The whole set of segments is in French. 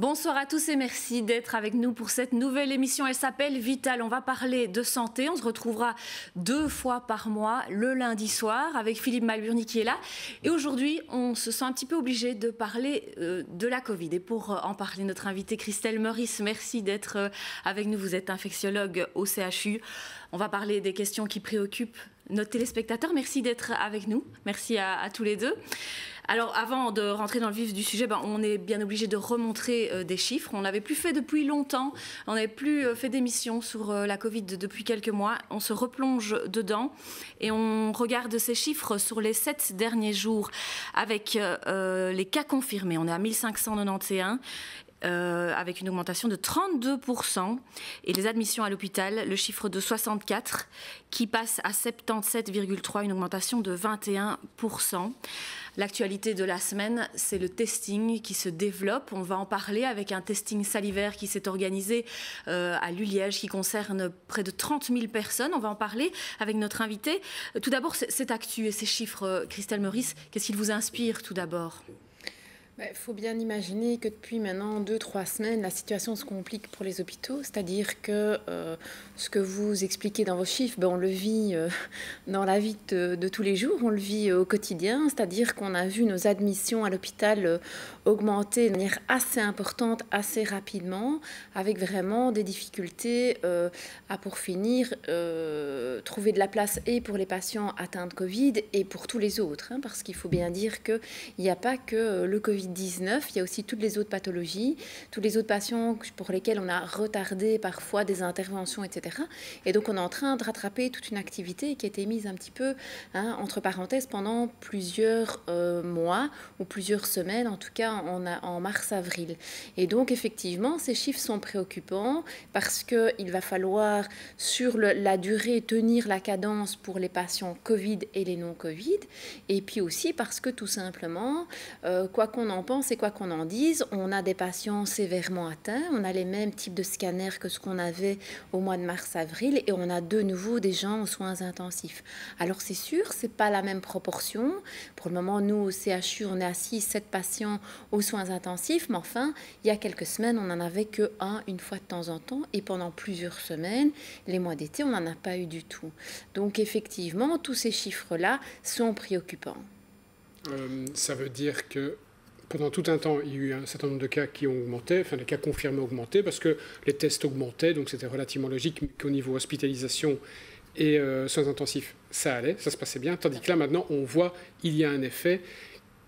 Bonsoir à tous et merci d'être avec nous pour cette nouvelle émission. Elle s'appelle Vital. On va parler de santé. On se retrouvera 2 fois par mois, le lundi soir, avec Philippe Malburni qui est là. Et aujourd'hui, on se sent un petit peu obligé de parler de la Covid. Et pour en parler, notre invitée Christelle Meurice, merci d'être avec nous. Vous êtes infectiologue au CHU. On va parler des questions qui préoccupent nos téléspectateurs. Merci d'être avec nous. Merci à tous les deux. Alors, avant de rentrer dans le vif du sujet, on est bien obligé de remontrer des chiffres. On n'avait plus fait depuis longtemps. On n'avait plus fait d'émission sur la Covid depuis quelques mois. On se replonge dedans et on regarde ces chiffres sur les 7 derniers jours avec les cas confirmés. On est à 1591. Avec une augmentation de 32% et les admissions à l'hôpital, le chiffre de 64 qui passe à 77,3, une augmentation de 21%. L'actualité de la semaine, c'est le testing qui se développe. On va en parler avec un testing salivaire qui s'est organisé à Lulliège, qui concerne près de 30 000 personnes. On va en parler avec notre invité. Tout d'abord, cette actu et ces chiffres, Christelle Meurice, qu'est-ce qu'ils vous inspirent tout d'abord ? Il faut bien imaginer que depuis maintenant 2-3 semaines, la situation se complique pour les hôpitaux. C'est-à-dire que ce que vous expliquez dans vos chiffres, on le vit dans la vie de tous les jours, on le vit au quotidien. C'est-à-dire qu'on a vu nos admissions à l'hôpital augmenter de manière assez importante, assez rapidement, avec vraiment des difficultés à, pour finir, trouver de la place et pour les patients atteints de Covid et pour tous les autres. Parce qu'il faut bien dire qu'il n'y a pas que le Covid-19, il y a aussi toutes les autres pathologies, tous les autres patients pour lesquels on a retardé parfois des interventions, etc. Et donc on est en train de rattraper toute une activité qui a été mise un petit peu entre parenthèses pendant plusieurs mois ou plusieurs semaines, en tout cas en mars-avril. Et donc effectivement, ces chiffres sont préoccupants parce qu'il va falloir sur la durée tenir la cadence pour les patients Covid et les non-Covid, et puis aussi parce que tout simplement, quoi qu'on en pense et quoi qu'on en dise, on a des patients sévèrement atteints, on a les mêmes types de scanners que ce qu'on avait au mois de mars-avril et on a de nouveau des gens aux soins intensifs. Alors c'est sûr, c'est pas la même proportion. Pour le moment, nous au CHU, on est à 6-7 patients aux soins intensifs, mais enfin, il y a quelques semaines, on n'en avait que une fois de temps en temps et pendant plusieurs semaines, les mois d'été, on n'en a pas eu du tout. Donc effectivement, tous ces chiffres-là sont préoccupants. Ça veut dire que pendant tout un temps, il y a eu un certain nombre de cas qui ont augmenté, enfin les cas confirmés augmentaient parce que les tests augmentaient, donc c'était relativement logique qu'au niveau hospitalisation et soins intensifs, ça allait, ça se passait bien, tandis que là maintenant on voit il y a un effet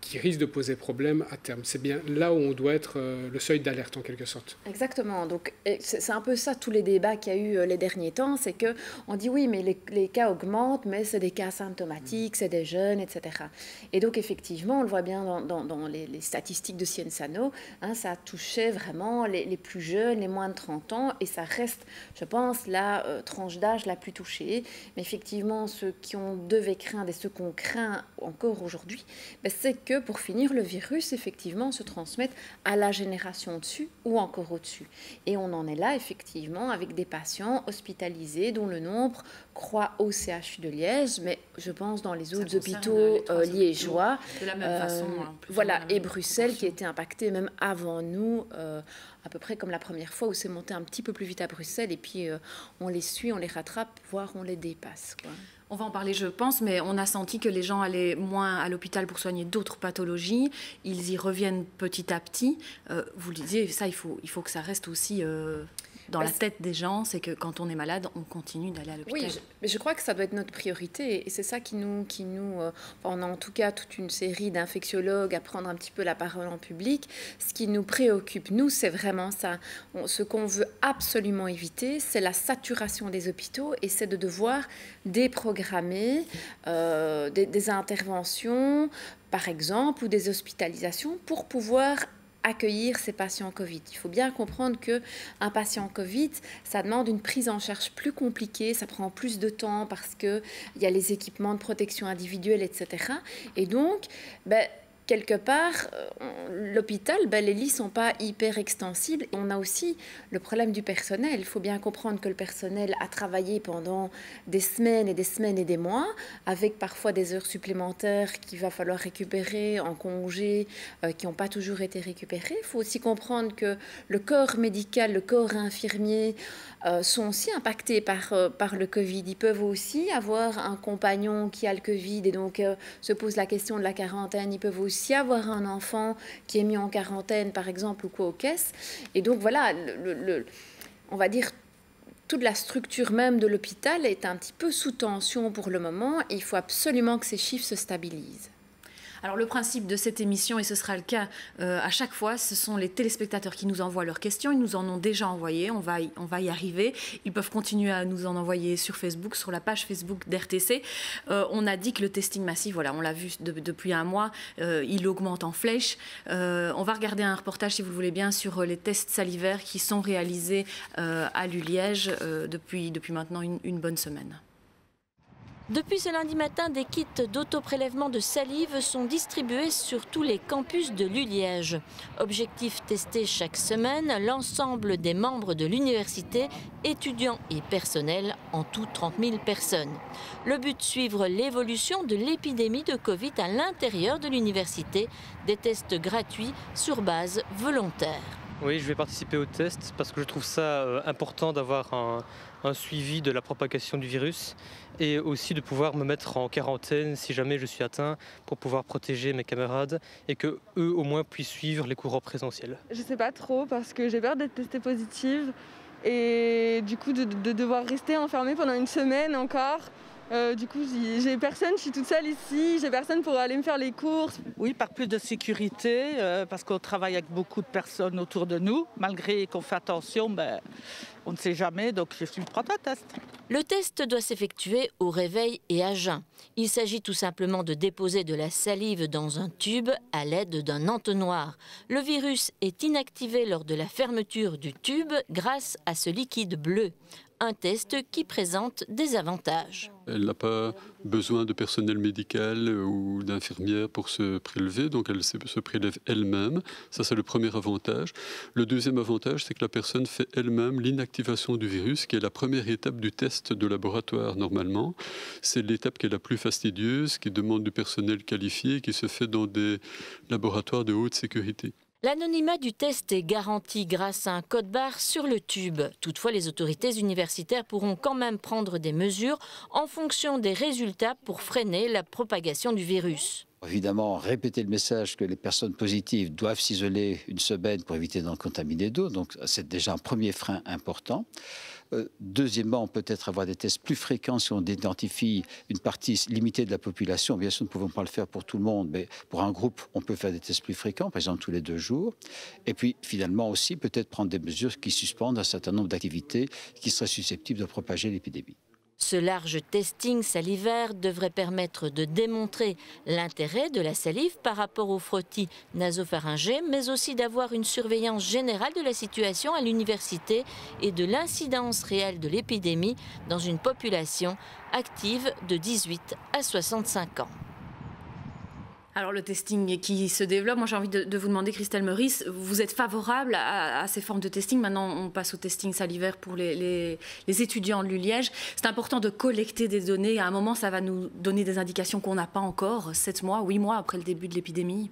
qui risque de poser problème à terme. C'est bien là où on doit être le seuil d'alerte en quelque sorte. Exactement. Donc c'est un peu ça tous les débats qu'il y a eu les derniers temps, c'est que on dit oui mais les cas augmentent, mais c'est des cas asymptomatiques, c'est des jeunes, etc. Et donc effectivement on le voit bien dans les statistiques de Cienzano, ça touchait vraiment les plus jeunes, les moins de 30 ans, et ça reste, je pense, la tranche d'âge la plus touchée. Mais effectivement ceux qui devaient craindre et ceux qu'on craint encore aujourd'hui, c'est que pour finir, le virus, effectivement, se transmet à la génération au-dessus ou encore au-dessus. Et on en est là, effectivement, avec des patients hospitalisés dont le nombre croît au CHU de Liège, mais je pense dans les autres hôpitaux liégeois. De la même façon. Voilà, et Bruxelles qui a été impacté même avant nous, à peu près comme la première fois où c'est monté un petit peu plus vite à Bruxelles, et puis on les suit, on les rattrape, voire on les dépasse, quoi. On va en parler, je pense, mais on a senti que les gens allaient moins à l'hôpital pour soigner d'autres pathologies. Ils y reviennent petit à petit. Vous le disiez, ça, il faut que ça reste aussi dans la tête des gens. C'est que quand on est malade, on continue d'aller à l'hôpital. Oui, mais je crois que ça doit être notre priorité. Et c'est ça qui nous on a en tout cas toute une série d'infectiologues à prendre un petit peu la parole en public. Ce qui nous préoccupe, nous, c'est vraiment ça. Ce qu'on veut absolument éviter, c'est la saturation des hôpitaux et c'est de devoir déprogrammer des interventions, par exemple, ou des hospitalisations pour pouvoir accueillir ces patients Covid. Il faut bien comprendre qu'un patient Covid, ça demande une prise en charge plus compliquée, ça prend plus de temps parce qu'il y a les équipements de protection individuelle, etc. Et donc, quelque part, l'hôpital, les lits ne sont pas hyper extensibles. On a aussi le problème du personnel. Il faut bien comprendre que le personnel a travaillé pendant des semaines et des semaines et des mois, avec parfois des heures supplémentaires qu'il va falloir récupérer en congé, qui n'ont pas toujours été récupérées. Il faut aussi comprendre que le corps médical, le corps infirmier sont aussi impactés par le Covid. Ils peuvent aussi avoir un compagnon qui a le Covid et donc se pose la question de la quarantaine. Ils peuvent aussi avoir un enfant qui est mis en quarantaine, par exemple, ou quoi aux caisses. Et donc voilà, on va dire toute la structure même de l'hôpital est un petit peu sous tension pour le moment. Et il faut absolument que ces chiffres se stabilisent. Alors le principe de cette émission, et ce sera le cas à chaque fois, ce sont les téléspectateurs qui nous envoient leurs questions. Ils nous en ont déjà envoyé, on va y arriver. Ils peuvent continuer à nous en envoyer sur Facebook, sur la page Facebook d'RTC. On a dit que le testing massif, voilà, on l'a vu depuis un mois, il augmente en flèche. On va regarder un reportage, si vous le voulez bien, sur les tests salivaires qui sont réalisés à l'Uliège depuis maintenant une bonne semaine. Depuis ce lundi matin, des kits d'autoprélèvement de salive sont distribués sur tous les campus de l'Uliège. Objectif tester chaque semaine l'ensemble des membres de l'université, étudiants et personnels, en tout 30 000 personnes. Le but, suivre l'évolution de l'épidémie de Covid à l'intérieur de l'université, des tests gratuits sur base volontaire. Oui, je vais participer au test parce que je trouve ça important d'avoir un suivi de la propagation du virus et aussi de pouvoir me mettre en quarantaine si jamais je suis atteint pour pouvoir protéger mes camarades et que eux au moins puissent suivre les cours en présentiel. Je ne sais pas trop parce que j'ai peur d'être testée positive et du coup de devoir rester enfermée pendant une semaine encore. Du coup, j'ai personne, je suis toute seule ici, j'ai personne pour aller me faire les courses. Oui, par plus de sécurité, parce qu'on travaille avec beaucoup de personnes autour de nous. Malgré qu'on fait attention, on ne sait jamais, donc je suis prête à test. Le test doit s'effectuer au réveil et à jeun. Il s'agit tout simplement de déposer de la salive dans un tube à l'aide d'un entonnoir. Le virus est inactivé lors de la fermeture du tube grâce à ce liquide bleu. Un test qui présente des avantages. Elle n'a pas besoin de personnel médical ou d'infirmière pour se prélever, donc elle se prélève elle-même. Ça, c'est le premier avantage. Le deuxième avantage, c'est que la personne fait elle-même l'inactivation du virus, qui est la première étape du test de laboratoire normalement. C'est l'étape qui est la plus fastidieuse, qui demande du personnel qualifié, qui se fait dans des laboratoires de haute sécurité. L'anonymat du test est garanti grâce à un code-barre sur le tube. Toutefois, les autorités universitaires pourront quand même prendre des mesures en fonction des résultats pour freiner la propagation du virus. Évidemment, répéter le message que les personnes positives doivent s'isoler une semaine pour éviter d'en contaminer d'autres. Donc, c'est déjà un premier frein important. Deuxièmement, peut-être avoir des tests plus fréquents si on identifie une partie limitée de la population. Bien sûr, nous ne pouvons pas le faire pour tout le monde, mais pour un groupe, on peut faire des tests plus fréquents, par exemple tous les 2 jours. Et puis, finalement aussi, peut-être prendre des mesures qui suspendent un certain nombre d'activités qui seraient susceptibles de propager l'épidémie. Ce large testing salivaire devrait permettre de démontrer l'intérêt de la salive par rapport aux frottis nasopharyngés, mais aussi d'avoir une surveillance générale de la situation à l'université et de l'incidence réelle de l'épidémie dans une population active de 18 à 65 ans. Alors le testing qui se développe, moi j'ai envie de vous demander, Christelle Meurice, vous êtes favorable à ces formes de testing? Maintenant on passe au testing salivaire pour les étudiants de l'Uliège. C'est important de collecter des données. À un moment ça va nous donner des indications qu'on n'a pas encore, 7 mois, 8 mois après le début de l'épidémie.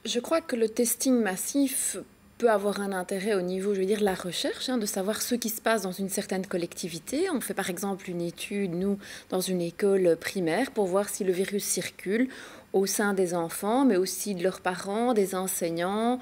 Je crois que le testing massif peut avoir un intérêt au niveau, je veux dire, de la recherche, de savoir ce qui se passe dans une certaine collectivité. On fait par exemple une étude, nous, dans une école primaire, pour voir si le virus circule au sein des enfants, mais aussi de leurs parents, des enseignants,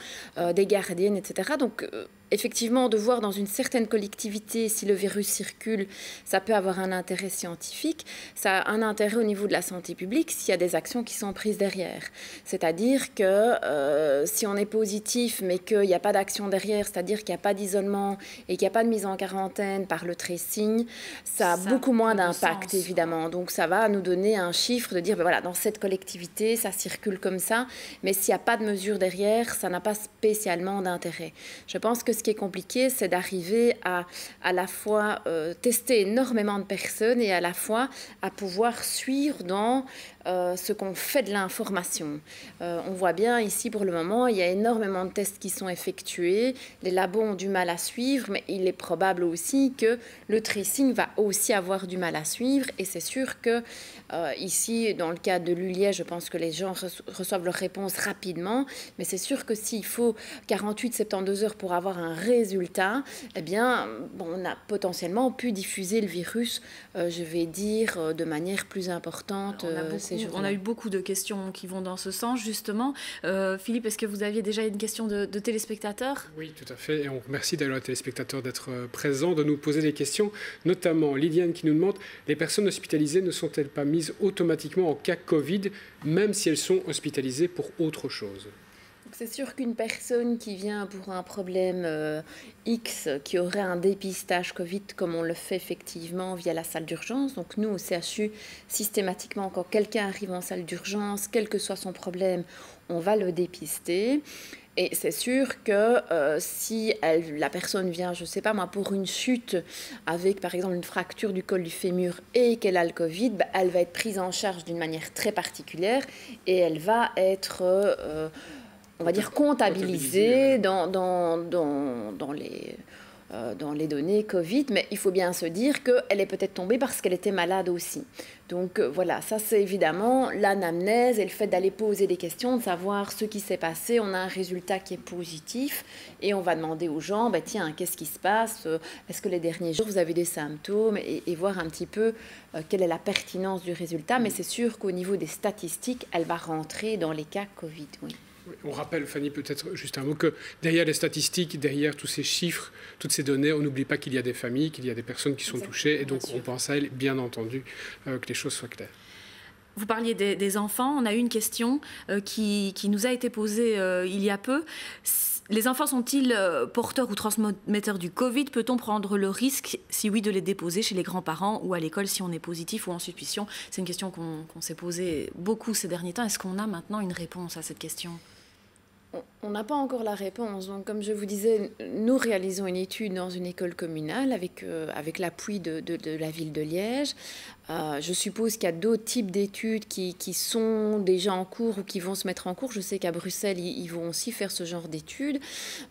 des gardiennes, etc. Donc, effectivement, de voir dans une certaine collectivité si le virus circule, ça peut avoir un intérêt scientifique. Ça a un intérêt au niveau de la santé publique s'il y a des actions qui sont prises derrière. C'est-à-dire que si on est positif, mais qu'il n'y a pas d'action derrière, c'est-à-dire qu'il n'y a pas d'isolement et qu'il n'y a pas de mise en quarantaine par le tracing, ça a beaucoup moins d'impact, évidemment. Donc, ça va nous donner un chiffre de dire, voilà, dans cette collectivité, l'actualité, ça circule comme ça, mais s'il n'y a pas de mesure derrière, ça n'a pas spécialement d'intérêt. Je pense que ce qui est compliqué, c'est d'arriver à la fois tester énormément de personnes et à la fois à pouvoir suivre dans ce qu'on fait de l'information. On voit bien ici pour le moment, il y a énormément de tests qui sont effectués, les labos ont du mal à suivre, mais il est probable aussi que le tracing va aussi avoir du mal à suivre, et c'est sûr que ici, dans le cas de l'Uliège, je pense que les gens reçoivent leur réponse rapidement, mais c'est sûr que s'il faut 48-72 heures pour avoir un résultat, eh bien, bon, on a potentiellement pu diffuser le virus, je vais dire, de manière plus importante. On a eu beaucoup de questions qui vont dans ce sens, justement. Philippe, est-ce que vous aviez déjà une question de téléspectateurs? Oui, tout à fait. Et on remercie d'ailleurs les téléspectateurs d'être présents, de nous poser des questions. Notamment, Liliane qui nous demande, les personnes hospitalisées ne sont-elles pas mises automatiquement en cas Covid, même si elles sont hospitalisées pour autre chose? C'est sûr qu'une personne qui vient pour un problème X, qui aurait un dépistage Covid, comme on le fait effectivement via la salle d'urgence, donc nous au CHU, systématiquement, quand quelqu'un arrive en salle d'urgence, quel que soit son problème, on va le dépister. Et c'est sûr que si la personne vient, je ne sais pas moi, pour une chute avec par exemple une fracture du col du fémur et qu'elle a le Covid, elle va être prise en charge d'une manière très particulière et elle va être... on va dire comptabilisée dans les données Covid, mais il faut bien se dire qu'elle est peut-être tombée parce qu'elle était malade aussi. Donc voilà, ça c'est évidemment l'anamnèse et le fait d'aller poser des questions, de savoir ce qui s'est passé. On a un résultat qui est positif et on va demander aux gens, tiens, qu'est-ce qui se passe? Est-ce que les derniers jours vous avez des symptômes? Et voir un petit peu quelle est la pertinence du résultat. Mais c'est sûr qu'au niveau des statistiques, elle va rentrer dans les cas Covid, oui. On rappelle, Fanny, peut-être juste un mot, que derrière les statistiques, derrière tous ces chiffres, toutes ces données, on n'oublie pas qu'il y a des familles, qu'il y a des personnes qui sont touchées, et donc on pense à elles, bien entendu, que les choses soient claires. Vous parliez des enfants, on a eu une question qui nous a été posée il y a peu. Les enfants sont-ils porteurs ou transmetteurs du Covid? Peut-on prendre le risque, si oui, de les déposer chez les grands-parents ou à l'école si on est positif ou en suspicion? C'est une question qu'on s'est posée beaucoup ces derniers temps. Est-ce qu'on a maintenant une réponse à cette question? On n'a pas encore la réponse. Donc, comme je vous disais, nous réalisons une étude dans une école communale avec l'appui de la ville de Liège. Je suppose qu'il y a d'autres types d'études qui sont déjà en cours ou qui vont se mettre en cours. Je sais qu'à Bruxelles, ils vont aussi faire ce genre d'études.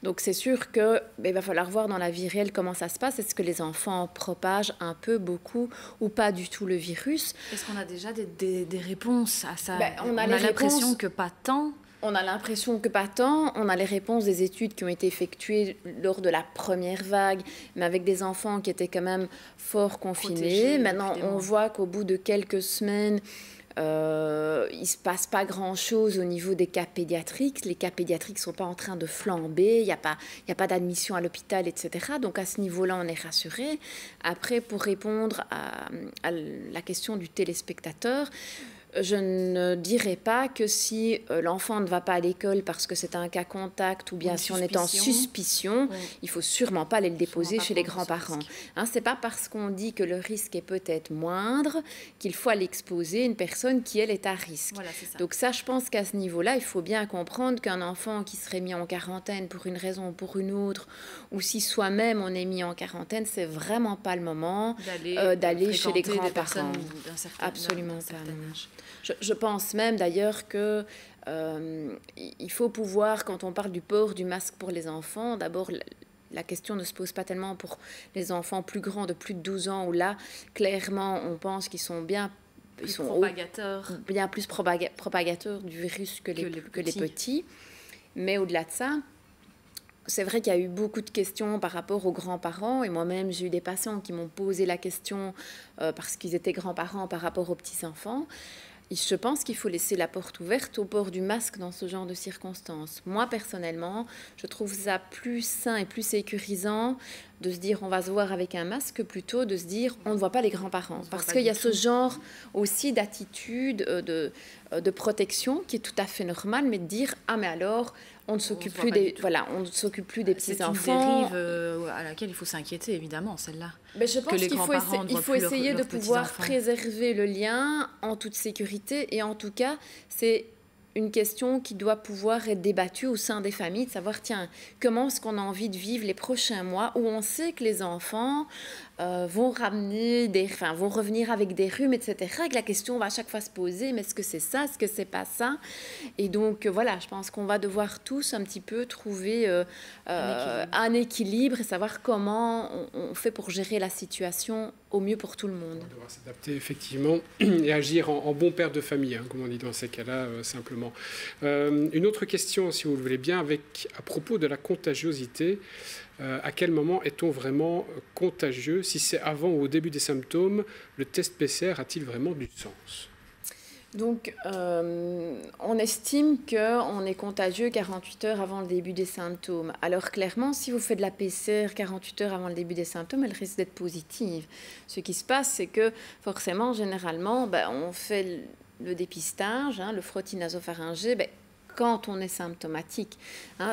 Donc, c'est sûr qu'il va falloir voir dans la vie réelle comment ça se passe. Est-ce que les enfants propagent un peu, beaucoup ou pas du tout le virus? Est-ce qu'on a déjà des réponses à ça? On a l'impression que pas tant. On a l'impression que pas tant. On a les réponses des études qui ont été effectuées lors de la première vague, mais avec des enfants qui étaient quand même fort confinés. Maintenant, on voit qu'au bout de quelques semaines, il ne se passe pas grand-chose au niveau des cas pédiatriques. Les cas pédiatriques ne sont pas en train de flamber. Il n'y a pas d'admission à l'hôpital, etc. Donc, à ce niveau-là, on est rassuré. Après, pour répondre à la question du téléspectateur, je ne dirais pas que si l'enfant ne va pas à l'école parce que c'est un cas contact ou bien si on est en suspicion, il ne faut sûrement pas aller le déposer chez les grands-parents. Ce n'est pas parce qu'on dit que le risque est peut-être moindre qu'il faut aller exposer une personne qui, elle, est à risque. Voilà, c'est ça. Donc ça, je pense qu'à ce niveau-là, il faut bien comprendre qu'un enfant qui serait mis en quarantaine pour une raison ou pour une autre, ou si soi-même on est mis en quarantaine, c'est vraiment pas le moment d'aller chez les grands-parents. Absolument pas. Je pense même d'ailleurs que il faut pouvoir, quand on parle du port du masque pour les enfants, d'abord la question ne se pose pas tellement pour les enfants plus grands de plus de 12 ans, où là, clairement, on pense qu'ils sont bien plus propagateurs du virus que les petits. Mais au-delà de ça, c'est vrai qu'il y a eu beaucoup de questions par rapport aux grands-parents, et moi-même j'ai eu des patients qui m'ont posé la question parce qu'ils étaient grands-parents par rapport aux petits-enfants. Et je pense qu'il faut laisser la porte ouverte au port du masque dans ce genre de circonstances. Moi, personnellement, je trouve ça plus sain et plus sécurisant de se dire on va se voir avec un masque plutôt de se dire on ne voit pas les grands-parents. Parce qu'il y a ce genre aussi d'attitude de protection qui est tout à fait normal, mais de dire ah mais alors on ne s'occupe plus des petits-enfants. C'est une dérive à laquelle il faut s'inquiéter, évidemment, celle-là. Mais je pense qu'il faut essayer de pouvoir préserver le lien en toute sécurité. Et en tout cas, c'est une question qui doit pouvoir être débattue au sein des familles, de savoir, tiens, comment est-ce qu'on a envie de vivre les prochains mois où on sait que les enfants vont revenir avec des rhumes, etc. Et que la question va à chaque fois se poser, mais est-ce que c'est ça, est-ce que c'est pas ça? Et donc, voilà, je pense qu'on va devoir tous un petit peu trouver un équilibre et savoir comment on fait pour gérer la situation au mieux pour tout le monde. On devra s'adapter, effectivement, et agir en bon père de famille, hein, comme on dit dans ces cas-là, simplement. Une autre question, si vous le voulez bien, à propos de la contagiosité. À quel moment est-on vraiment contagieux? Si c'est avant ou au début des symptômes, le test PCR a-t-il vraiment du sens? Donc, on estime qu'on est contagieux 48 heures avant le début des symptômes. Alors, clairement, si vous faites de la PCR 48 heures avant le début des symptômes, elle risque d'être positive. Ce qui se passe, c'est que, forcément, généralement, on fait le dépistage, le frottis nasopharyngé, quand on est symptomatique.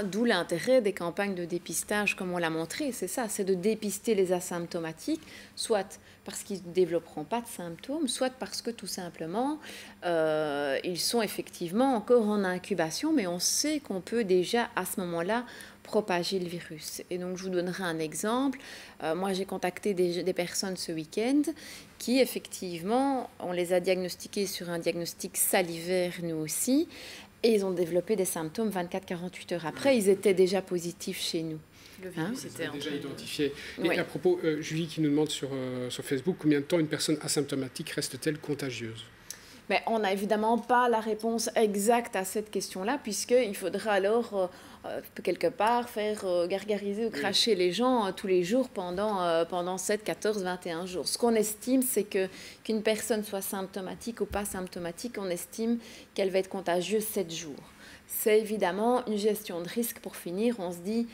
D'où l'intérêt des campagnes de dépistage, comme on l'a montré, c'est ça, c'est de dépister les asymptomatiques, soit parce qu'ils ne développeront pas de symptômes, soit parce que tout simplement, ils sont effectivement encore en incubation, mais on sait qu'on peut déjà, à ce moment-là, propager le virus. Et donc, je vous donnerai un exemple. Moi, j'ai contacté des personnes ce week-end qui, effectivement, on les a diagnostiquées sur un diagnostic salivaire, nous aussi, et ils ont développé des symptômes 24-48 heures après. Ils étaient déjà positifs chez nous. Le virus était déjà identifié. Et oui. À propos, Julie qui nous demande sur Facebook, combien de temps une personne asymptomatique reste-t-elle contagieuse? Mais on n'a évidemment pas la réponse exacte à cette question-là, puisqu'il faudra alors, quelque part, faire gargariser ou cracher les gens tous les jours pendant 7, 14, 21 jours. Ce qu'on estime, c'est qu'une personne soit symptomatique ou pas symptomatique, on estime qu'elle va être contagieuse 7 jours. C'est évidemment une gestion de risque. Pour finir, on se dit,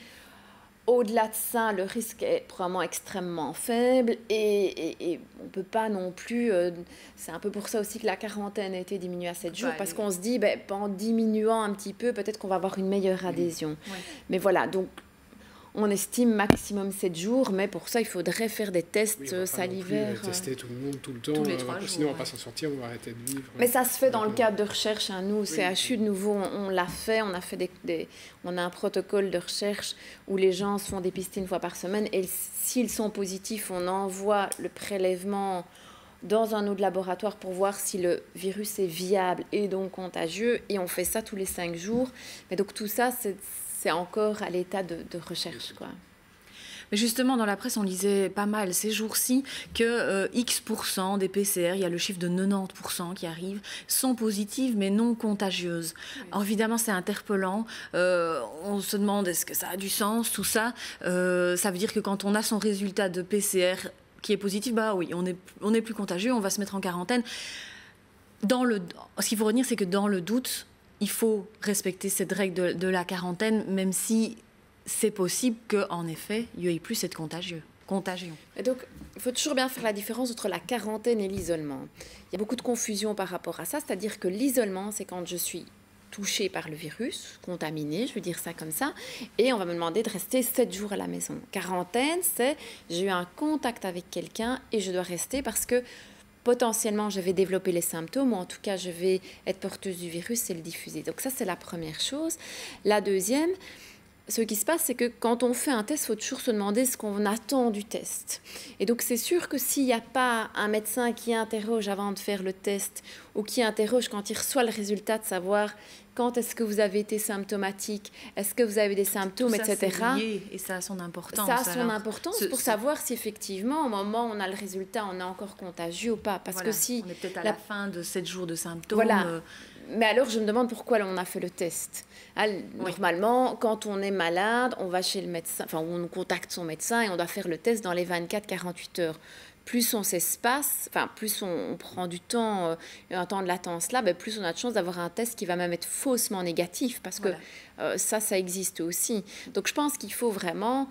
au-delà de ça, le risque est probablement extrêmement faible et on ne peut pas non plus... c'est un peu pour ça aussi que la quarantaine a été diminuée à 7 jours, parce qu'on se dit, en diminuant un petit peu, peut-être qu'on va avoir une meilleure adhésion. Oui. Mais voilà, donc on estime maximum 7 jours, mais pour ça, il faudrait faire des tests salivaires. Tester tout le monde, tout le temps. Tous les 3 jours. Sinon, on ne va pas s'en sortir, on va arrêter de vivre. Mais ça se fait dans le cadre de recherche. Nous, au CHU, de nouveau, on l'a fait. On a fait on a un protocole de recherche où les gens se font dépister une fois par semaine. Et s'ils sont positifs, on envoie le prélèvement dans un autre laboratoire pour voir si le virus est viable et donc contagieux. Et on fait ça tous les 5 jours. Mais donc, tout ça, c'est encore à l'état de recherche, quoi. Mais justement, dans la presse, on lisait pas mal ces jours-ci que X% des PCR, il y a le chiffre de 90% qui arrive, sont positives mais non contagieuses. Oui. Alors évidemment, c'est interpellant. On se demande est-ce que ça a du sens, tout ça. Ça veut dire que quand on a son résultat de PCR qui est positif, oui, on est plus contagieux, on va se mettre en quarantaine. Ce qu'il faut retenir, c'est que dans le doute, il faut respecter cette règle de la quarantaine, même si c'est possible qu'en effet, il n'y ait plus cette contagion. Et donc, il faut toujours bien faire la différence entre la quarantaine et l'isolement. Il y a beaucoup de confusion par rapport à ça, c'est-à-dire que l'isolement, c'est quand je suis touchée par le virus, contaminée, je veux dire ça comme ça, et on va me demander de rester 7 jours à la maison. Quarantaine, c'est j'ai eu un contact avec quelqu'un et je dois rester parce que potentiellement, je vais développer les symptômes, ou en tout cas, je vais être porteuse du virus et le diffuser. Donc ça, c'est la première chose. La deuxième, ce qui se passe, c'est que quand on fait un test, il faut toujours se demander ce qu'on attend du test. Et donc, c'est sûr que s'il n'y a pas un médecin qui interroge avant de faire le test, ou qui interroge quand il reçoit le résultat, de savoir quand est-ce que vous avez été symptomatique, est-ce que vous avez des symptômes, tout ça, etc. C'est lié, et ça a son importance. Ça a son importance pour savoir si effectivement, au moment où on a le résultat, on est encore contagieux ou pas. Parce que si on est peut-être à la fin de 7 jours de symptômes. Voilà. Mais alors, je me demande pourquoi on a fait le test. Normalement, quand on est malade, on va chez le médecin, on contacte son médecin et on doit faire le test dans les 24-48 heures. Plus on s'espace, plus on prend du temps, un temps de latence là, plus on a de chance d'avoir un test qui va même être faussement négatif, parce que ça existe aussi. Donc je pense qu'il faut vraiment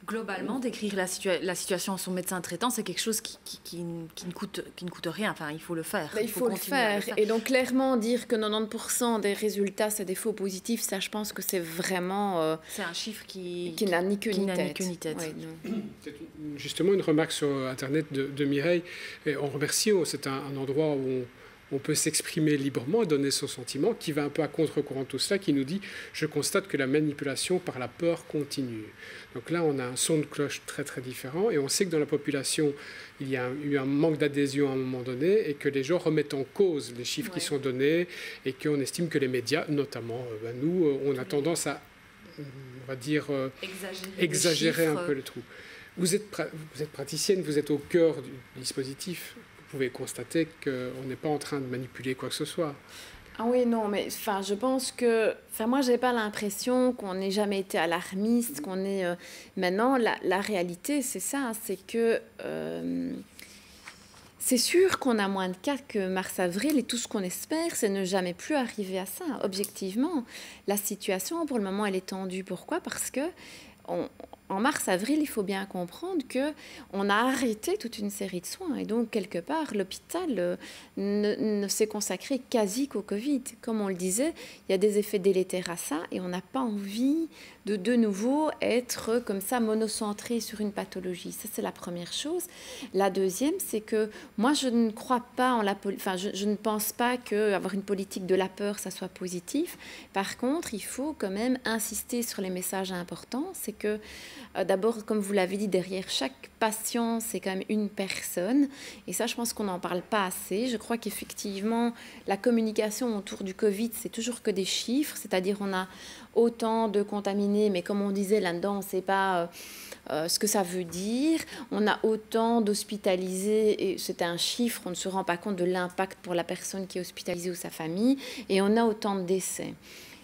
Globalement, décrire la situation à son médecin traitant, c'est quelque chose qui ne coûte rien. Enfin, il faut le faire. Il faut le faire. Et donc, clairement, dire que 90% des résultats, c'est des faux positifs, ça, je pense que c'est vraiment... c'est un chiffre qui n'a ni queue ni tête. Ouais, c'est justement une remarque sur Internet de Mireille. Et on remercie, c'est un endroit où on peut s'exprimer librement, donner son sentiment, qui va un peu à contre-courant de tout cela, qui nous dit « Je constate que la manipulation par la peur continue ». Donc là, on a un son de cloche très très différent, et on sait que dans la population, il y a eu un manque d'adhésion à un moment donné, et que les gens remettent en cause les chiffres qui sont donnés, et qu'on estime que les médias, notamment nous, on a tendance à, on va dire, exagérer un peu le trou. Vous êtes praticienne, vous êtes au cœur du dispositif. Vous pouvez constater qu'on n'est pas en train de manipuler quoi que ce soit. Ah oui, non, mais je pense que... moi, je n'ai pas l'impression qu'on n'ait jamais été alarmiste, qu'on est... Maintenant, la réalité, c'est ça, c'est que... c'est sûr qu'on a moins de cas que mars-avril, et tout ce qu'on espère, c'est ne jamais plus arriver à ça. Objectivement, la situation, pour le moment, elle est tendue. Pourquoi ? Parce que... En mars-avril, il faut bien comprendre qu'on a arrêté toute une série de soins. Et donc, quelque part, l'hôpital ne s'est consacré quasi qu'au Covid. Comme on le disait, il y a des effets délétères à ça et on n'a pas envie de nouveau être comme ça monocentré sur une pathologie. Ça, c'est la première chose. La deuxième, c'est que moi, je ne crois pas en la... je ne pense pas qu'avoir une politique de la peur, ça soit positif. Par contre, il faut quand même insister sur les messages importants. C'est que d'abord, comme vous l'avez dit, derrière chaque patient, c'est quand même une personne. Et ça, je pense qu'on n'en parle pas assez. Je crois qu'effectivement, la communication autour du Covid, c'est toujours que des chiffres. C'est-à-dire, on a autant de contaminés, mais comme on disait là-dedans, on ne sait pas ce que ça veut dire. On a autant d'hospitalisés, et c'est un chiffre, on ne se rend pas compte de l'impact pour la personne qui est hospitalisée ou sa famille. Et on a autant de décès.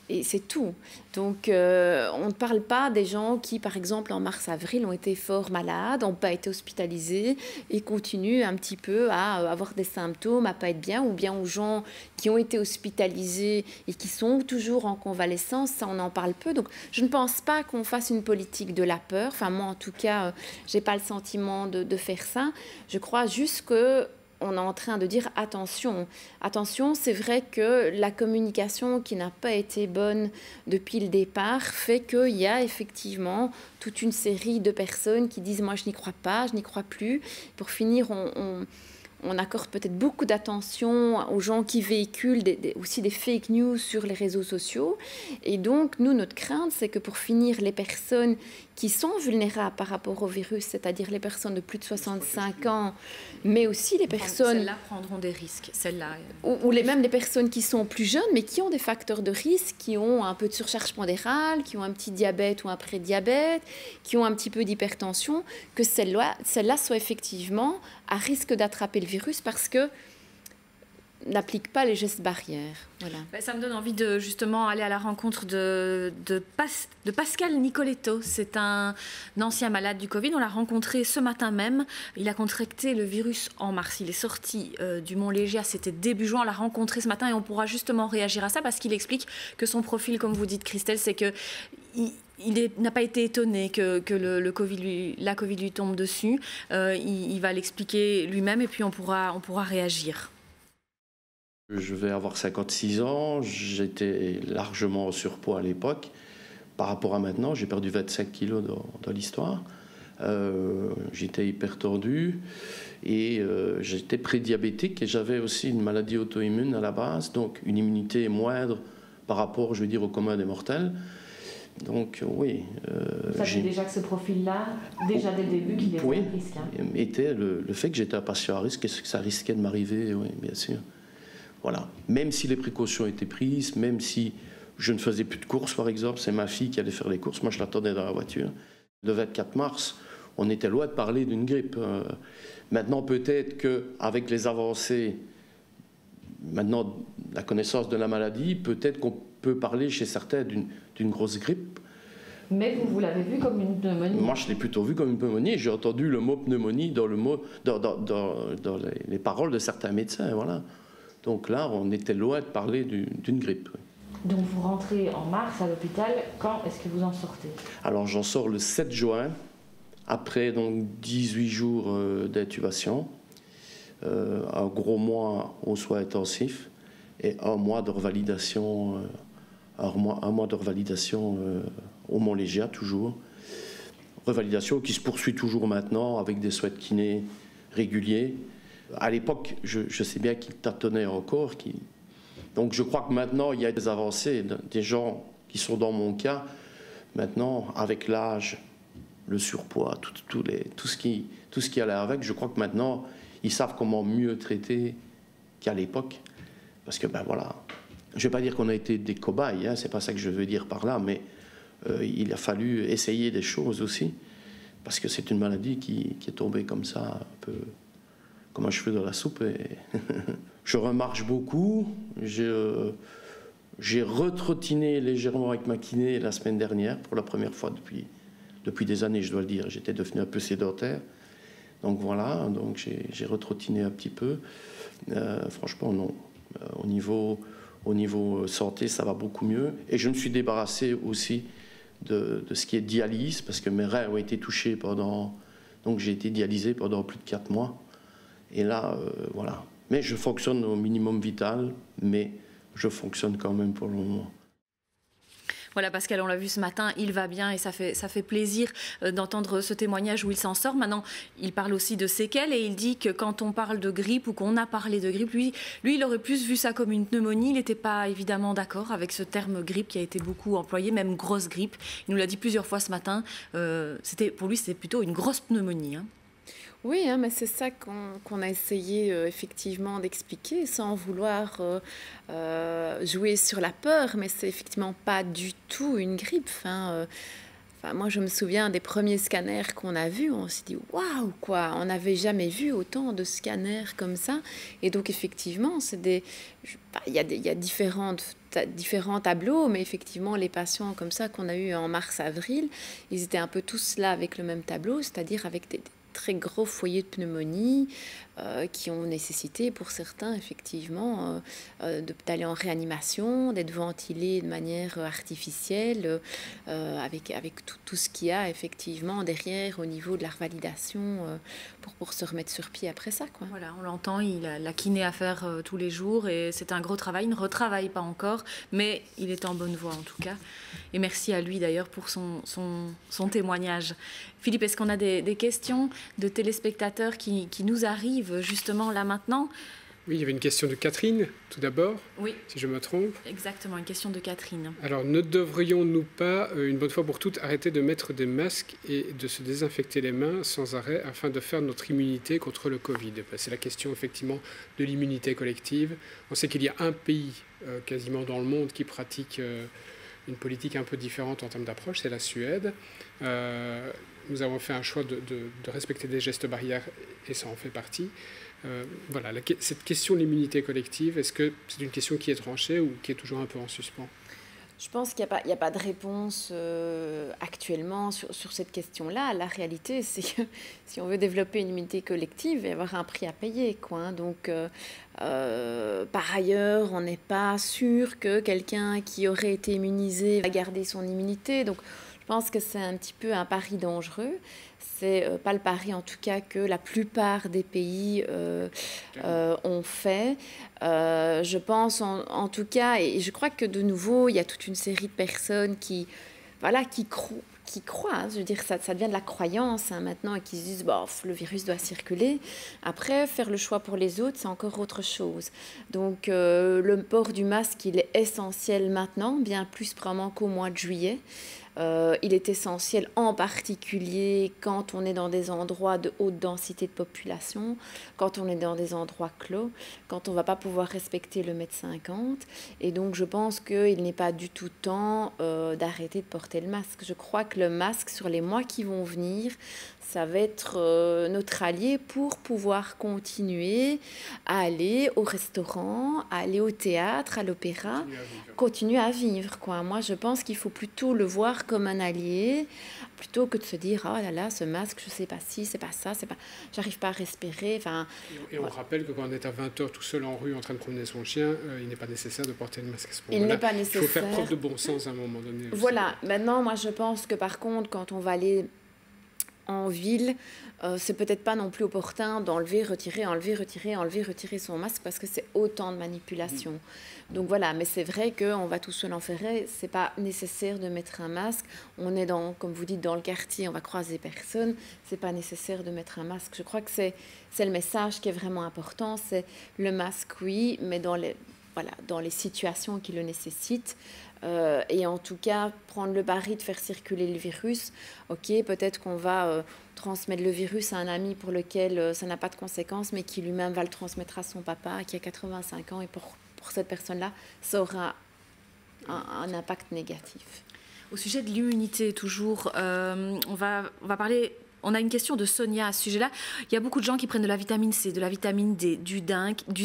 Et c'est tout. Donc, on ne parle pas des gens qui, par exemple, en mars-avril, ont été fort malades, n'ont pas été hospitalisés et continuent un petit peu à avoir des symptômes, à ne pas être bien, ou bien aux gens qui ont été hospitalisés et qui sont toujours en convalescence. Ça, on en parle peu. Donc, je ne pense pas qu'on fasse une politique de la peur. Enfin, moi, en tout cas, je n'ai pas le sentiment de faire ça. Je crois juste que on est en train de dire attention. Attention, c'est vrai que la communication qui n'a pas été bonne depuis le départ fait qu'il y a effectivement toute une série de personnes qui disent « moi je n'y crois pas, je n'y crois plus ». Pour finir, on accorde peut-être beaucoup d'attention aux gens qui véhiculent aussi des fake news sur les réseaux sociaux. Et donc, nous, notre crainte, c'est que pour finir, les personnes qui sont vulnérables par rapport au virus, c'est-à-dire les personnes de plus de 65 ans, mais aussi les personnes... Celles-là prendront des risques, celles-là. Ou même des personnes qui sont plus jeunes, mais qui ont des facteurs de risque, qui ont un peu de surcharge pondérale, qui ont un petit diabète ou un prédiabète, qui ont un petit peu d'hypertension, que celles-là soient effectivement à risque d'attraper le virus parce que n'applique pas les gestes barrières. Voilà. Ça me donne envie de justement aller à la rencontre de Pascal Nicoletto. C'est un ancien malade du Covid. On l'a rencontré ce matin même. Il a contracté le virus en mars. Il est sorti du Mont-Léger, c'était début juin. On l'a rencontré ce matin et on pourra justement réagir à ça parce qu'il explique que son profil, comme vous dites Christelle, c'est que il n'a pas été étonné que la Covid lui tombe dessus. Il va l'expliquer lui-même et puis on pourra réagir. Je vais avoir 56 ans, j'étais largement en surpoids à l'époque. Par rapport à maintenant, j'ai perdu 25 kilos dans l'histoire. J'étais hypertendu et j'étais prédiabétique et j'avais aussi une maladie auto-immune à la base, donc une immunité moindre par rapport, je veux dire, au commun des mortels. Donc oui. Ça fait déjà que ce profil-là, déjà dès le début, qu'il était à risque. Était le fait que j'étais un patient à risque et que ça risquait de m'arriver, oui, bien sûr. Voilà. Même si les précautions étaient prises, même si je ne faisais plus de courses, par exemple, c'est ma fille qui allait faire les courses, moi je l'attendais dans la voiture. Le 24 mars, on était loin de parler d'une grippe. Maintenant, peut-être qu'avec les avancées, maintenant la connaissance de la maladie, peut-être qu'on peut parler chez certains d'une grosse grippe. Mais vous l'avez vu comme une pneumonie? Moi, je l'ai plutôt vu comme une pneumonie. J'ai entendu le mot pneumonie dans les paroles de certains médecins, voilà. Donc là, on était loin de parler d'une grippe. Oui. Donc vous rentrez en mars à l'hôpital. Quand est-ce que vous en sortez? Alors j'en sors le 7 juin Après donc 18 jours d'intubation, un gros mois aux soins intensifs et un mois de revalidation, un mois de revalidation au Mont-Légia toujours. Revalidation qui se poursuit toujours maintenant avec des soins de kiné réguliers. À l'époque, je sais bien qu'il tâtonnait encore. Donc je crois que maintenant, il y a des avancées, des gens qui sont dans mon cas. Maintenant, avec l'âge, le surpoids, tout ce qui allait avec, je crois que maintenant, ils savent comment mieux traiter qu'à l'époque. Parce que, ben voilà, je ne vais pas dire qu'on a été des cobayes, hein, c'est pas ça que je veux dire par là, mais il a fallu essayer des choses aussi. Parce que c'est une maladie qui est tombée comme ça, un peu comme un cheveu dans la soupe. Et je remarche beaucoup. J'ai retrottiné légèrement avec ma kiné la semaine dernière, pour la première fois depuis des années, je dois le dire. J'étais devenu un peu sédentaire. Donc voilà, donc j'ai retrottiné un petit peu. Franchement, non. Au niveau santé, ça va beaucoup mieux. Et je me suis débarrassé aussi de ce qui est dialyse, parce que mes reins ont été touchés pendant... Donc j'ai été dialysé pendant plus de 4 mois. Et là, voilà. Mais je fonctionne au minimum vital, mais je fonctionne quand même pour le moment. Voilà, Pascal, on l'a vu ce matin, il va bien et ça fait plaisir d'entendre ce témoignage où il s'en sort. Maintenant, il parle aussi de séquelles et il dit que quand on parle de grippe ou qu'on a parlé de grippe, lui, il aurait plus vu ça comme une pneumonie. Il n'était pas évidemment d'accord avec ce terme grippe qui a été beaucoup employé, même grosse grippe. Il nous l'a dit plusieurs fois ce matin. Pour lui, c'était plutôt une grosse pneumonie. Hein. Oui, hein, mais c'est ça qu'on a essayé effectivement d'expliquer sans vouloir jouer sur la peur, mais c'est effectivement pas du tout une grippe. Moi, je me souviens des premiers scanners qu'on a vus, on s'est dit waouh, quoi, on n'avait jamais vu autant de scanners comme ça. Et donc, effectivement, il y a différents tableaux, mais effectivement, les patients comme ça qu'on a eu en mars-avril, ils étaient un peu tous là avec le même tableau, c'est-à-dire avec des très gros foyers de pneumonie qui ont nécessité pour certains effectivement d'aller en réanimation, d'être ventilés de manière artificielle avec tout ce qu'il y a effectivement derrière au niveau de la revalidation pour se remettre sur pied après ça, quoi. Voilà, on l'entend, il a la kiné à faire tous les jours et c'est un gros travail, il ne retravaille pas encore, mais il est en bonne voie en tout cas. Et merci à lui d'ailleurs pour son témoignage. Philippe, est-ce qu'on a des questions de téléspectateurs qui nous arrivent justement là maintenant? Oui, il y avait une question de Catherine, tout d'abord, oui, si je me trompe. Exactement, une question de Catherine. Alors, ne devrions-nous pas, une bonne fois pour toutes, arrêter de mettre des masques et de se désinfecter les mains sans arrêt afin de faire notre immunité contre le Covid? C'est la question, effectivement, de l'immunité collective. On sait qu'il y a un pays quasiment dans le monde qui pratique une politique un peu différente en termes d'approche, c'est la Suède. Nous avons fait un choix de respecter des gestes barrières et ça en fait partie. Voilà, cette question de l'immunité collective, est-ce que c'est une question qui est tranchée ou qui est toujours un peu en suspens? Je pense qu'il n'y a pas de réponse actuellement sur cette question-là. La réalité, c'est que si on veut développer une immunité collective, il va y avoir un prix à payer, quoi, hein. Donc, par ailleurs, on n'est pas sûr que quelqu'un qui aurait été immunisé va garder son immunité. Donc, je pense que c'est un petit peu un pari dangereux. C'est pas le pari, en tout cas, que la plupart des pays ont fait. Je pense, en tout cas, et je crois que de nouveau, il y a toute une série de personnes qui croient, hein, je veux dire, ça devient de la croyance, hein, maintenant, et qui se disent le virus doit circuler. Après, faire le choix pour les autres, c'est encore autre chose. Donc, le port du masque, il est essentiel maintenant, bien plus probablement qu'au mois de juillet. Il est essentiel en particulier quand on est dans des endroits de haute densité de population, quand on est dans des endroits clos, quand on ne va pas pouvoir respecter le 1,50 m. Et donc je pense qu'il n'est pas du tout temps d'arrêter de porter le masque. Je crois que le masque sur les mois qui vont venir, ça va être notre allié pour pouvoir continuer à aller au restaurant, à aller au théâtre, à l'opéra, continuer à vivre, quoi. Moi, je pense qu'il faut plutôt le voir comme un allié, plutôt que de se dire « Oh là là, ce masque, je ne sais pas si, c'est pas ça, j'arrive pas à respirer. » Et on rappelle que quand on est à 20h tout seul en rue en train de promener son chien, il n'est pas nécessaire de porter le masque à ce moment-là. Il n'est pas nécessaire. Il faut faire preuve de bon sens à un moment donné aussi. Voilà. Maintenant, moi, je pense que par contre, quand on va aller en ville, c'est peut-être pas non plus opportun d'enlever, retirer son masque parce que c'est autant de manipulation. Donc voilà, mais c'est vrai qu'on va tous se l'enferrer, c'est pas nécessaire de mettre un masque. On est dans, comme vous dites, dans le quartier, on va croiser personne, c'est pas nécessaire de mettre un masque. Je crois que c'est le message qui est vraiment important, c'est le masque, oui, mais dans les situations qui le nécessitent. Et en tout cas, prendre le pari de faire circuler le virus, ok, peut-être qu'on va transmettre le virus à un ami pour lequel ça n'a pas de conséquences, mais qui lui-même va le transmettre à son papa, qui a 85 ans, et pour cette personne-là, ça aura un impact négatif. Au sujet de l'immunité, toujours, on va parler... On a une question de Sonia à ce sujet-là. Il y a beaucoup de gens qui prennent de la vitamine C, de la vitamine D, du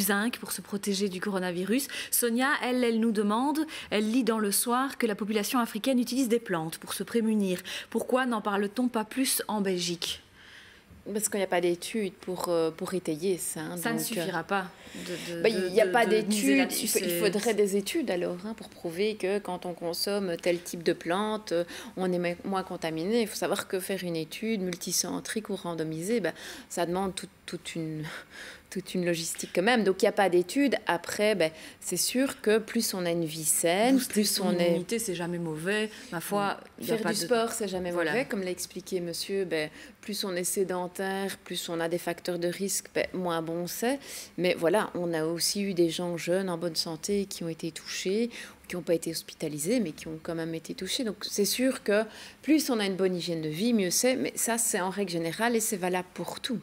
zinc pour se protéger du coronavirus. Sonia, elle nous demande, elle lit dans Le Soir que la population africaine utilise des plantes pour se prémunir. Pourquoi n'en parle-t-on pas plus en Belgique ? Parce qu'il n'y a pas d'études pour étayer ça. Ça ne suffira pas. Il n'y a pas d'études. Il faudrait des études alors pour prouver que quand on consomme tel type de plante, on est moins contaminé. Il faut savoir que faire une étude multicentrique ou randomisée, ça demande toute une logistique quand même. Donc il n'y a pas d'études. Après, c'est sûr que plus on a une vie saine, plus on est... L'immunité, c'est jamais mauvais. Ma foi, faire du sport, c'est jamais mauvais. Comme l'a expliqué monsieur, plus on est sédentaire, plus on a des facteurs de risque, moins bon c'est. Mais voilà, on a aussi eu des gens jeunes, en bonne santé, qui ont été touchés, qui n'ont pas été hospitalisés, mais qui ont quand même été touchés. Donc c'est sûr que plus on a une bonne hygiène de vie, mieux c'est. Mais ça, c'est en règle générale et c'est valable pour tout.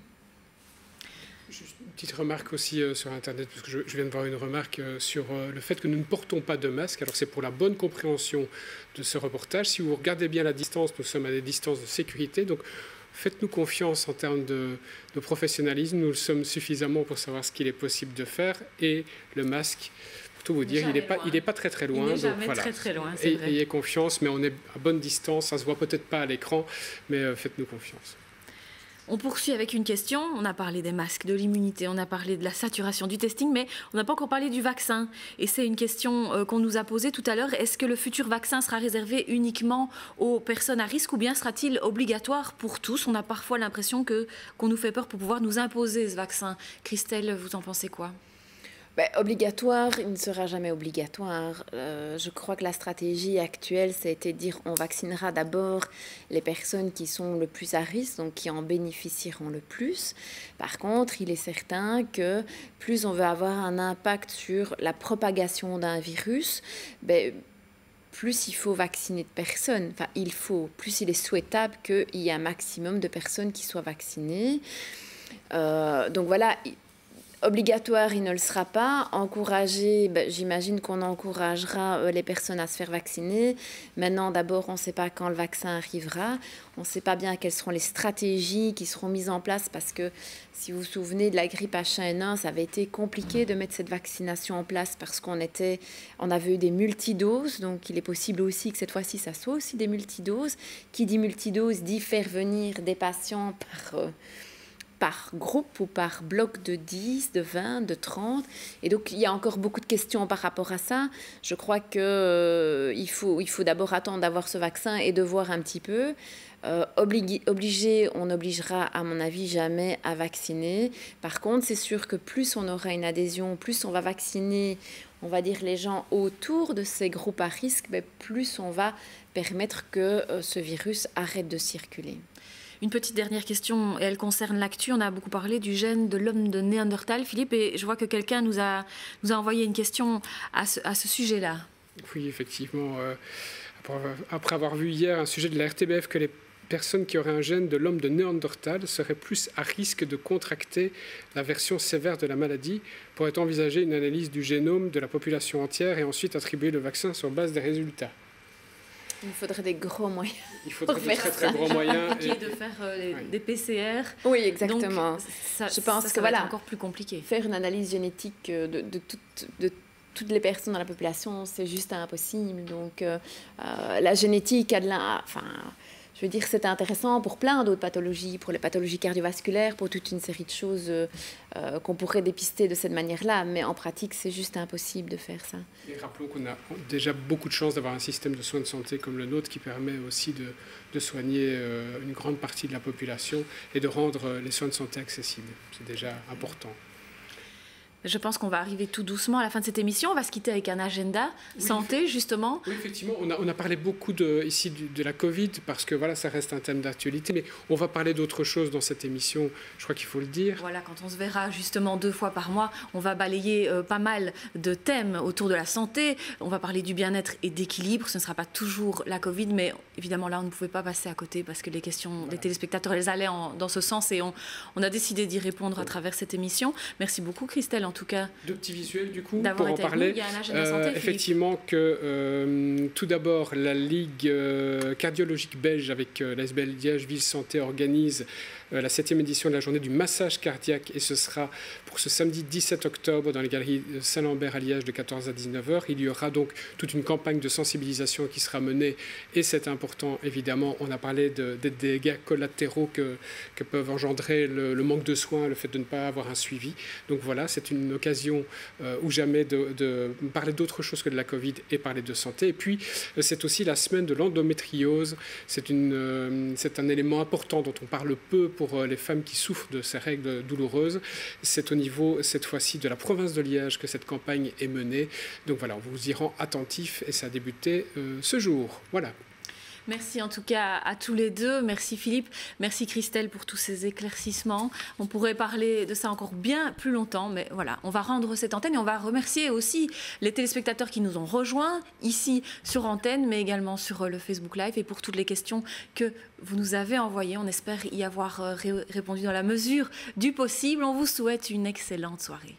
Petite remarque aussi sur Internet, parce que je viens de voir une remarque sur le fait que nous ne portons pas de masque. Alors c'est pour la bonne compréhension de ce reportage. Si vous regardez bien la distance, nous sommes à des distances de sécurité. Donc faites-nous confiance en termes de professionnalisme. Nous le sommes suffisamment pour savoir ce qu'il est possible de faire. Et le masque, pour tout vous dire, il n'est pas très très loin. Il n'est jamais très loin, c'est vrai. Ayez confiance, mais on est à bonne distance. Ça ne se voit peut-être pas à l'écran, mais faites-nous confiance. On poursuit avec une question. On a parlé des masques, de l'immunité, on a parlé de la saturation du testing, mais on n'a pas encore parlé du vaccin. Et c'est une question qu'on nous a posée tout à l'heure. Est-ce que le futur vaccin sera réservé uniquement aux personnes à risque ou bien sera-t-il obligatoire pour tous ? On a parfois l'impression qu'on nous fait peur pour pouvoir nous imposer ce vaccin. Christelle, vous en pensez quoi ? Obligatoire, il ne sera jamais obligatoire. Je crois que la stratégie actuelle, ça a été de dire on vaccinera d'abord les personnes qui sont le plus à risque, donc qui en bénéficieront le plus. Par contre, il est certain que plus on veut avoir un impact sur la propagation d'un virus, plus il faut vacciner de personnes. Enfin, plus il est souhaitable qu'il y ait un maximum de personnes qui soient vaccinées. Donc voilà. Obligatoire, il ne le sera pas. Encouragé, j'imagine qu'on encouragera les personnes à se faire vacciner. Maintenant, d'abord, on ne sait pas quand le vaccin arrivera. On ne sait pas bien quelles seront les stratégies qui seront mises en place parce que, si vous vous souvenez de la grippe H1N1, ça avait été compliqué de mettre cette vaccination en place parce qu'on avait eu des multidoses. Donc, il est possible aussi que cette fois-ci, ça soit aussi des multidoses. Qui dit multidose dit faire venir des patients par groupe ou par bloc de 10, de 20, de 30. Et donc, il y a encore beaucoup de questions par rapport à ça. Je crois qu'il faut d'abord attendre d'avoir ce vaccin et de voir un petit peu. Obligé, on n'obligera, à mon avis, jamais à vacciner. Par contre, c'est sûr que plus on aura une adhésion, plus on va vacciner, on va dire, les gens autour de ces groupes à risque, plus on va permettre que ce virus arrête de circuler. Une petite dernière question, et elle concerne l'actu. On a beaucoup parlé du gène de l'homme de Néandertal, Philippe, et je vois que quelqu'un nous a envoyé une question à ce sujet-là. Oui, effectivement. Après avoir vu hier un sujet de la RTBF que les personnes qui auraient un gène de l'homme de Néandertal seraient plus à risque de contracter la version sévère de la maladie, pourrait envisager une analyse du génome de la population entière et ensuite attribuer le vaccin sur base des résultats. Il faudrait des gros moyens. Il faudrait des très gros moyens. Et de faire des PCR. Oui, exactement. Donc, je pense que va être encore plus compliqué. Faire une analyse génétique de toutes les personnes dans la population, c'est juste impossible. Donc la génétique a veux dire, c'est intéressant pour plein d'autres pathologies, pour les pathologies cardiovasculaires, pour toute une série de choses qu'on pourrait dépister de cette manière-là. Mais en pratique, c'est juste impossible de faire ça. Et rappelons qu'on a déjà beaucoup de chance d'avoir un système de soins de santé comme le nôtre qui permet aussi de soigner une grande partie de la population et de rendre les soins de santé accessibles. C'est déjà important. Je pense qu'on va arriver tout doucement à la fin de cette émission. On va se quitter avec un agenda santé, justement. Oui, effectivement. On a parlé beaucoup ici de la Covid parce que voilà, ça reste un thème d'actualité. Mais on va parler d'autres choses dans cette émission. Je crois qu'il faut le dire. Voilà, quand on se verra justement 2 fois par mois, on va balayer pas mal de thèmes autour de la santé. On va parler du bien-être et d'équilibre. Ce ne sera pas toujours la Covid, mais évidemment là, on ne pouvait pas passer à côté parce que les questions des téléspectateurs, elles allaient dans ce sens et on a décidé d'y répondre à travers cette émission. Merci beaucoup, Christelle. En tout cas, 2 petits visuels du coup pour en parler. Il y a un agenda santé, effectivement que tout d'abord la Ligue cardiologique belge avec l'ASBL Liège Ville Santé organise la 7e édition de la journée du massage cardiaque et ce sera pour ce samedi 17 octobre dans les galeries Saint-Lambert à Liège de 14 à 19h. Il y aura donc toute une campagne de sensibilisation qui sera menée et c'est important évidemment. On a parlé des dégâts collatéraux que peuvent engendrer le manque de soins, le fait de ne pas avoir un suivi. Donc voilà, c'est une occasion ou jamais de parler d'autre chose que de la Covid et parler de santé. Et puis c'est aussi la semaine de l'endométriose. C'est un élément important dont on parle peu pour les femmes qui souffrent de ces règles douloureuses. C'est au niveau, cette fois-ci, de la province de Liège que cette campagne est menée. Donc voilà, on vous y rend attentif et ça a débuté ce jour. Voilà. Merci en tout cas à tous les deux. Merci Philippe, merci Christelle pour tous ces éclaircissements. On pourrait parler de ça encore bien plus longtemps, mais voilà, on va rendre cette antenne et on va remercier aussi les téléspectateurs qui nous ont rejoints ici sur antenne, mais également sur le Facebook Live et pour toutes les questions que vous nous avez envoyées. On espère y avoir répondu dans la mesure du possible. On vous souhaite une excellente soirée.